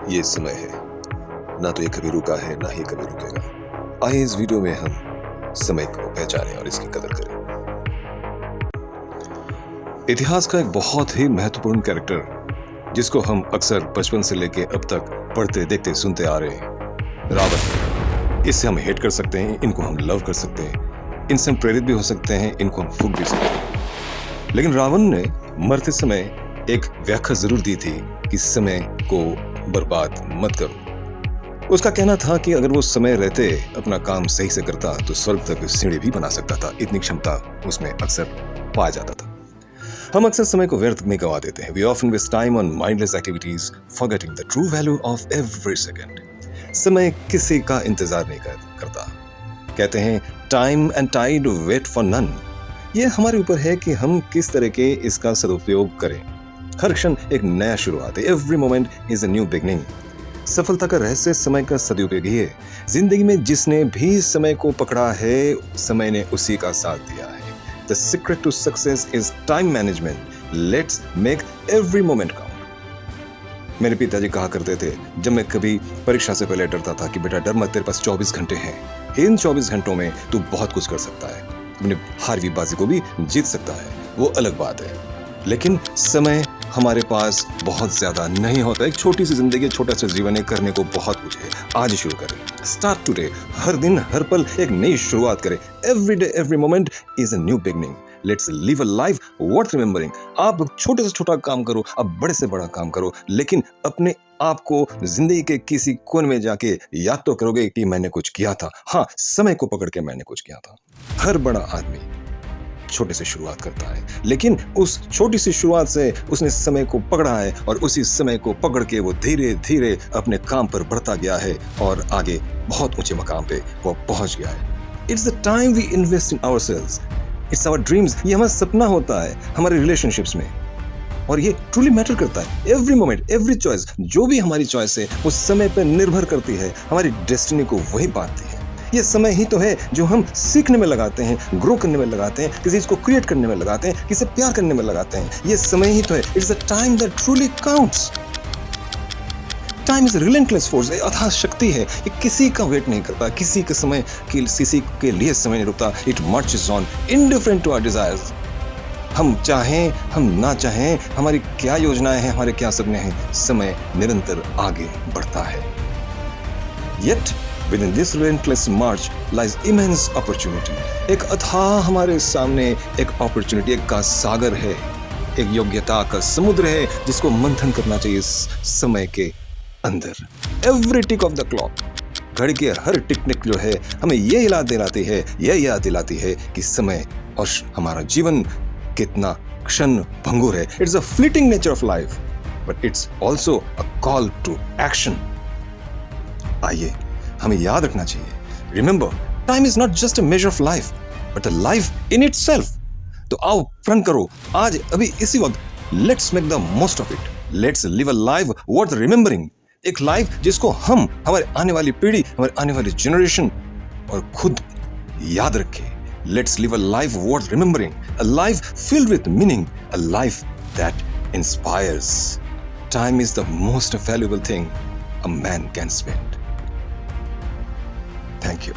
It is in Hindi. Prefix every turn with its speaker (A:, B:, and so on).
A: ये समय है, ना तो ये कभी रुका है ना ही कभी रुकेगा। आइए इस वीडियो में हम समय को पहचानें और इसकी कदर करें। इतिहास का एक बहुत ही महत्वपूर्ण कैरेक्टर जिसको हम अक्सर बचपन से लेके अब तक पढ़ते देखते सुनते आ रहे हैं, रावण। इससे हम हेट कर सकते हैं, इनको हम लव कर सकते हैं, इनसे हम प्रेरित भी हो सकते हैं, इनको हम फूक भी सकते हैं। लेकिन रावण ने मरते समय एक व्याख्या जरूर दी थी कि समय को बर्बाद मत करो। उसका कहना था कि अगर वो समय रहते अपना काम सही से करता तो स्वर्ग तक सीढ़ी भी बना सकता था। इतनी क्षमता उसमें अक्सर पाया जाता था। हम अक्सर समय को व्यर्थ में गवा देते हैं। We often waste time on mindless activities, forgetting the true value of every second. समय किसी का इंतजार नहीं करता। कहते हैं time and tide wait for none. ये हमारे ऊपर है कि हम किस तरह के इसका सदुपयोग करें। हर क्षण एक नया शुरुआत है। Every moment is a new beginning. सफलता का रहस्य समय का सदुपयोग ही है। जिंदगी में जिसने भी समय को पकड़ा है, समय ने उसी का साथ दिया है। The secret to success is time management. Let's make every moment count. मेरे पिताजी कहा करते थे, जब मैं कभी परीक्षा से पहले डरता था कि बेटा डर मत, तेरे पास 24 घंटे हैं। इन 24 घंटों में तू बहुत कुछ कर सकता है, अपनी हारवी बाजी को भी जीत सकता है, वो अलग बात है। लेकिन समय हमारे पास बहुत ज्यादा नहीं होता। एक छोटी सी जिंदगी, छोटा सा जीवन है, करने को बहुत कुछ है। आज शुरू करें, स्टार्ट टुडे। हर दिन हर पल एक नई शुरुआत करें। Every day every moment is a new beginning. Let's live a life worth remembering. आप छोटे से छोटा काम करो, आप बड़े से बड़ा काम करो, लेकिन अपने आप को जिंदगी के किसी कोने में जाके याद तो करोगे कि मैंने कुछ किया था। हाँ, समय को पकड़ के मैंने कुछ किया था। हर बड़ा आदमी छोटे से शुरुआत करता है, लेकिन उस छोटी सी शुरुआत से उसने समय को पकड़ा है और उसी समय को पकड़ के वो धीरे धीरे अपने काम पर बढ़ता गया है और आगे बहुत ऊंचे मकाम पे वो पहुंच गया है। It's the time we invest in ourselves, it's our dreams. ये हमारा सपना होता है हमारे रिलेशनशिप्स में, और ये ट्रूली मैटर करता है। एवरी मोमेंट, एवरी चॉइस, जो भी हमारी चॉइस है वो समय पर निर्भर करती है, हमारी डेस्टिनी को वही बांधती है। ये समय ही तो है जो हम सीखने में लगाते हैं, ग्रो करने में लगाते हैं, किसी चीज को क्रिएट करने में लगाते हैं, किसी प्यार करने में लगाते हैं। ये समय ही तो है। It's the time that truly counts. Time is relentless force. अथाह शक्ति है। ये किसी का वेट नहीं करता, किसी के समय किसी के लिए समय नहीं रुकता। It marches on indifferent to our desires. हम चाहें हम ना चाहें, हमारी क्या योजनाएं हैं, हमारे क्या सपने हैं, समय निरंतर आगे बढ़ता है। Yet within this relentless march lies immense opportunity. एक अथाह हमारे सामने एक अपॉर्चुनिटी, एक का सागर है, एक योग्यता का समुद्र है जिसको मंथन करना चाहिए समय के अंदर। Every tick of the clock, घड़ी के हर टिक जो है हमें ये याद दिलाती है कि समय और हमारा जीवन कितना क्षण भंगुर है। It's a fleeting nature of life, but it's also a call to action. आइए हमें याद रखना चाहिए, remember time is not just a measure of life but a life in itself. तो आओ प्रण करो आज अभी इसी वक्त, let's make the most of it. Let's live a life worth remembering. एक लाइफ जिसको हम, हमारे आने वाली पीढ़ी, हमारे आने वाली जनरेशन और खुद याद रखें। Let's live a life worth remembering, a life filled with meaning, a life that inspires. Time is the most valuable thing a man can spend. Thank you.